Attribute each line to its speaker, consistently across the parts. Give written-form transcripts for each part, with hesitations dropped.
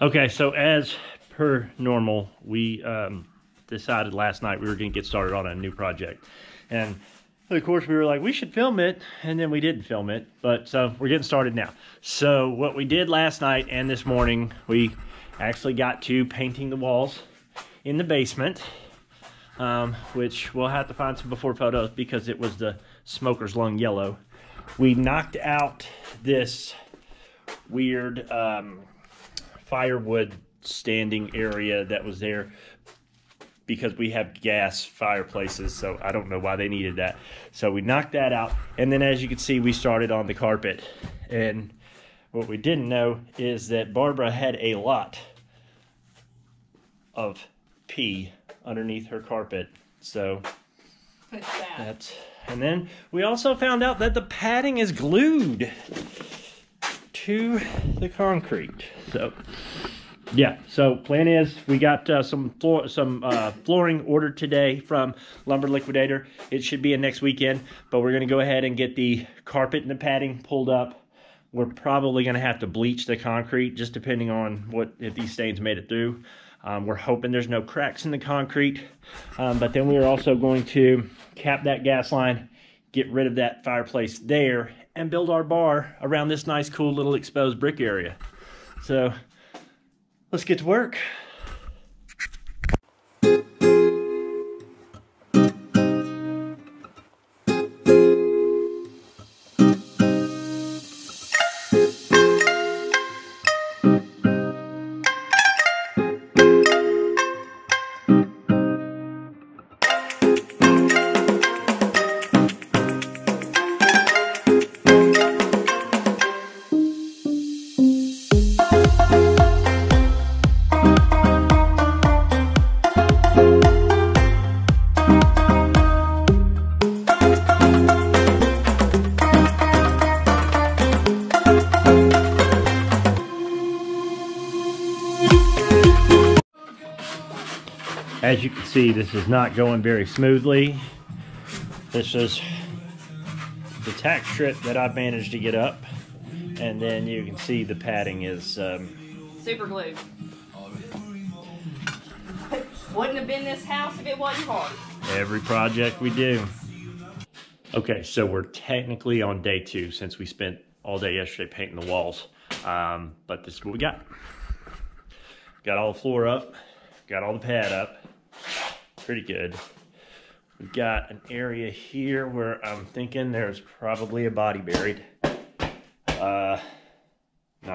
Speaker 1: Okay, so as per normal, we decided last night we were going to get started on a new project. And of course we were like, we should film it, and then we didn't film it. But so we're getting started now. So what we did last night and this morning, we actually got to painting the walls in the basement, which we'll have to find some before photos because it was the smoker's lung yellow. We knocked out this weird firewood standing area that was there because we have gas fireplaces, so I don't know why they needed that. So we knocked that out, and then as you can see, we started on the carpet. And what we didn't know is that Barbara had a lot of pee underneath her carpet. So that's, and then we also found out that the padding is glued to the concrete. So yeah, so plan is we got some flooring ordered today from Lumber Liquidator. It should be in next weekend, but we're going to go ahead and get the carpet and the padding pulled up. We're probably going to have to bleach the concrete, just depending on if these stains made it through. We're hoping there's no cracks in the concrete, but then we are also going to cap that gas line, get rid of that fireplace there, and build our bar around this nice, cool little exposed brick area. So let's get to work. As you can see, this is not going very smoothly. This is the tack strip that I've managed to get up, and then you can see the padding is
Speaker 2: super glued. Wouldn't have been this house if it wasn't hard.
Speaker 1: Every project we do. Okay, so we're technically on day 2 since we spent all day yesterday painting the walls. But this is what we got. Got all the floor up, got all the pad up. Pretty good. We've got an area here where I'm thinking there's probably a body buried. Not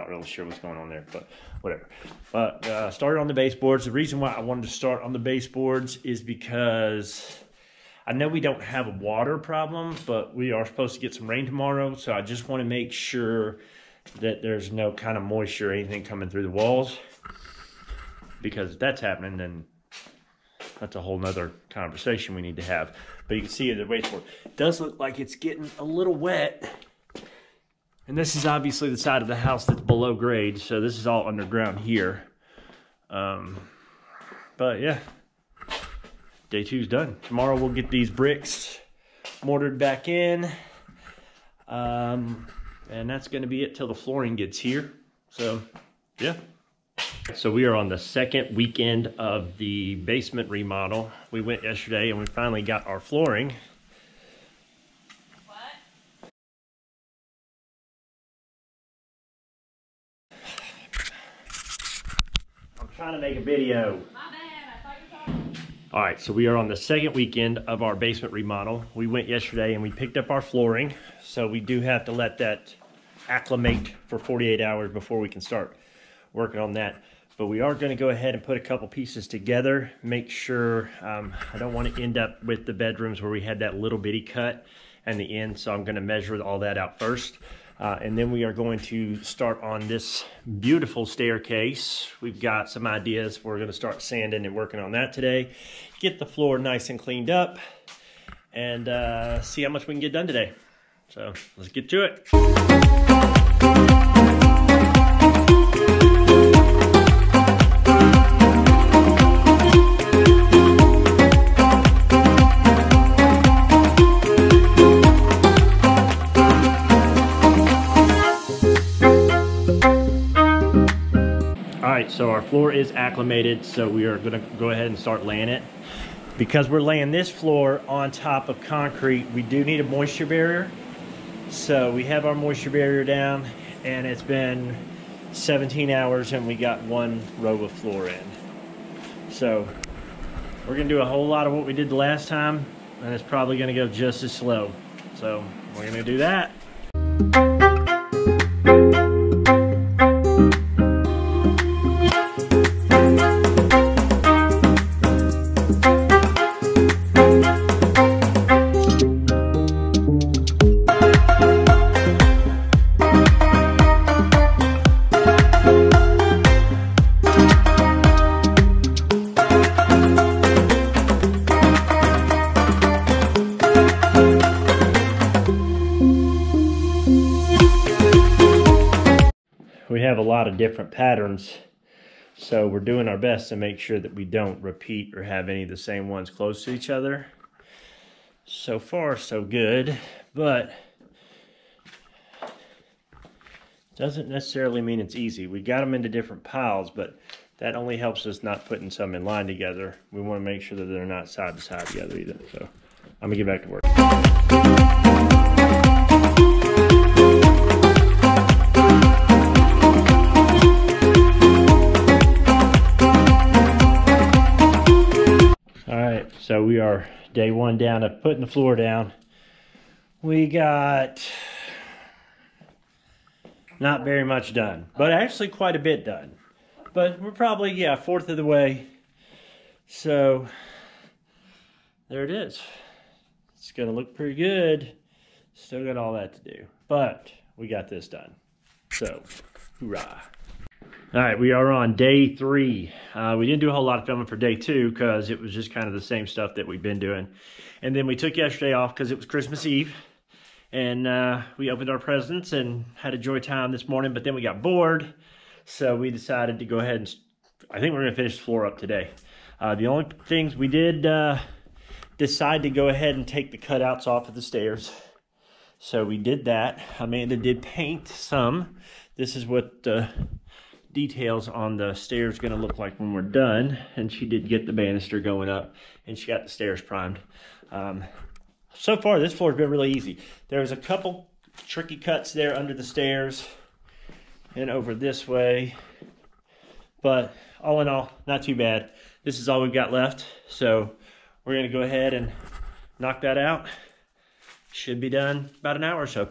Speaker 1: really sure what's going on there, but whatever. But started on the baseboards. The reason why I wanted to start on the baseboards is because I know we don't have a water problem, but we are supposed to get some rain tomorrow, so I just want to make sure that there's no kind of moisture or anything coming through the walls, because if that's happening, then that's a whole nother conversation we need to have. But you can see the baseboard. It does look like it's getting a little wet. And this is obviously the side of the house that's below grade, so this is all underground here. But yeah, day 2's done. Tomorrow we'll get these bricks mortared back in. And that's going to be it till the flooring gets here. So yeah. So we are on the second weekend of the basement remodel. We went yesterday and we finally got our flooring.
Speaker 2: What?
Speaker 1: I'm trying to make a video.
Speaker 2: My bad, I thought you were talking.
Speaker 1: All right, so we are on the second weekend of our basement remodel. We went yesterday and we picked up our flooring. So we do have to let that acclimate for 48 hours before we can start working on that. But we are going to go ahead and put a couple pieces together, make sure, I don't want to end up with the bedrooms where we had that little bitty cut in the end, so I'm going to measure all that out first. And then we are going to start on this beautiful staircase. We've got some ideas. We're going to start sanding and working on that today. Get the floor nice and cleaned up, and see how much we can get done today. So let's get to it. right, so our floor is acclimated, so we are gonna go ahead and start laying it. Because we're laying this floor on top of concrete, we do need a moisture barrier. So we have our moisture barrier down, and it's been 17 hours and we got one row of floor in. So we're gonna do a whole lot of what we did the last time, and it's probably gonna go just as slow. So we're gonna do that. We have a lot of different patterns, so we're doing our best to make sure that we don't repeat or have any of the same ones close to each other. So far, so good, but doesn't necessarily mean it's easy. We got them into different piles, but that only helps us not putting some in line together. We want to make sure that they're not side to side together either. So I'm gonna get back to work. So we are day one down of putting the floor down. We got not very much done, but actually quite a bit done. But we're probably, yeah, a fourth of the way. So there it is. It's gonna look pretty good. Still got all that to do, but we got this done. So, hoorah. All right, we are on day 3. We didn't do a whole lot of filming for day 2 because it was just kind of the same stuff that we've been doing. And then we took yesterday off because it was Christmas Eve. And we opened our presents and had a joy time this morning, but then we got bored. So we decided to go ahead and, I think we're gonna finish the floor up today. The only things we did decide to go ahead and take the cutouts off of the stairs. So we did that. Amanda did paint some. This is what the details on the stairs going to look like when we're done, and she did get the banister going up and she got the stairs primed. So far this floor has been really easy. There's a couple tricky cuts there under the stairs and over this way, but all in all, not too bad. This is all we've got left, so we're going to go ahead and knock that out. Should be done about an hour or so.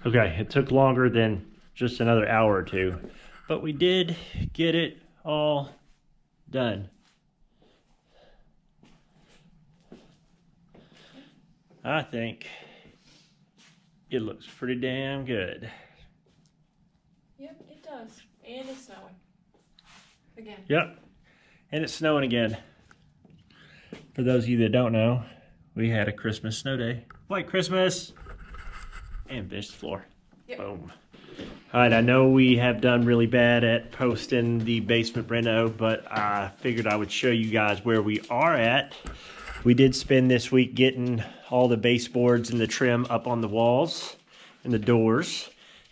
Speaker 1: Okay, it took longer than just another hour or two, but we did get it all done. I think it looks pretty damn good.
Speaker 2: Yep, it does. And it's snowing. Again.
Speaker 1: Yep, and it's snowing again. For those of you that don't know, we had a Christmas snow day. White Christmas! And finished the floor. Yep. Boom. All right, I know we have done really bad at posting the basement reno, but I figured I would show you guys where we are at. We did spend this week getting all the baseboards and the trim up on the walls and the doors.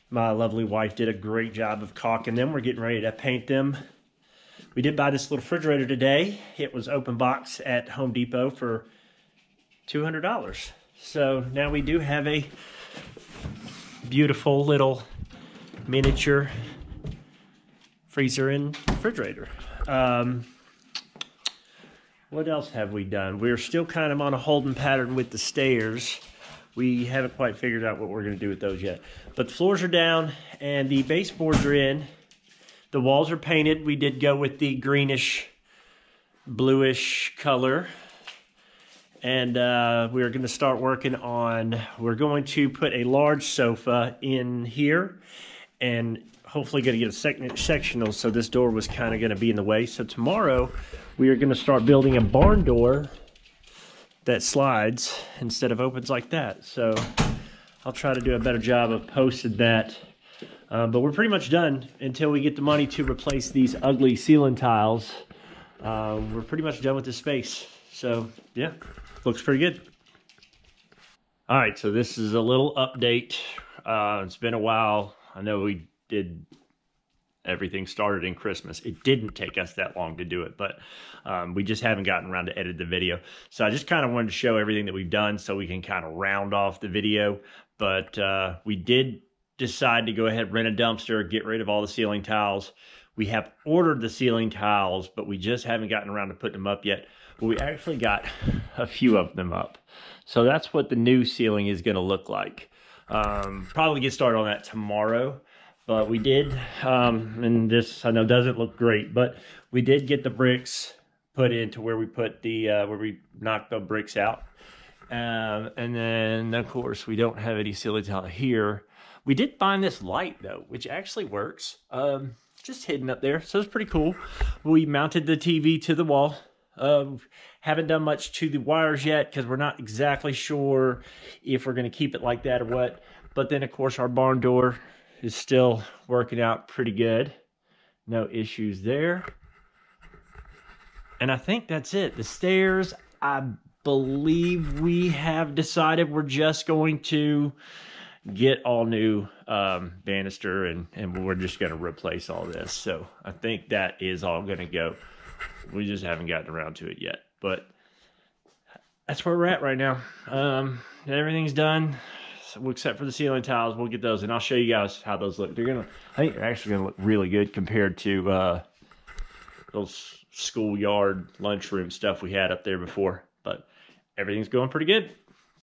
Speaker 1: My lovely wife did a great job of caulking them. We're getting ready to paint them. We did buy this little refrigerator today. It was open box at Home Depot for $200. So now we do have a beautiful little miniature freezer and refrigerator. What else have we done? We're still kind of on a holding pattern with the stairs. We haven't quite figured out what we're going to do with those yet. But the floors are down and the baseboards are in. The walls are painted. We did go with the greenish, bluish color. And we're going to start working on, we're going to put a large sofa in here and hopefully going to get a sectional, so this door was kind of going to be in the way. So tomorrow we are going to start building a barn door that slides instead of opens like that. So I'll try to do a better job of posting that. But we're pretty much done until we get the money to replace these ugly ceiling tiles. We're pretty much done with this space. So yeah, looks pretty good. All right, so this is a little update. It's been a while. I know we did everything started in Christmas. It didn't take us that long to do it, but we just haven't gotten around to edit the video. So I just kind of wanted to show everything that we've done so we can kind of round off the video. But we did decide to go ahead, rent a dumpster, get rid of all the ceiling tiles. We have ordered the ceiling tiles, but we just haven't gotten around to putting them up yet. But we actually got a few of them up. So that's what the new ceiling is going to look like. Probably get started on that tomorrow. But we did, and this I know doesn't look great, but we did get the bricks put into where we put the, where we knocked the bricks out. And then, of course, we don't have any ceiling tile here. We did find this light, though, which actually works. Just hidden up there, so it's pretty cool. We mounted the TV to the wall. Haven't done much to the wires yet because we're not exactly sure if we're going to keep it like that or what. But then, of course, our barn door is still working out pretty good. No issues there. And I think that's it. The stairs, I believe we have decided we're just going to get all new banister and we're just going to replace all this. So I think that is all going to go. We just haven't gotten around to it yet. But that's where we're at right now. Everything's done. Except for the ceiling tiles, we'll get those, and I'll show you guys how those look. I think they're actually gonna look really good compared to those schoolyard lunchroom stuff we had up there before. But everything's going pretty good.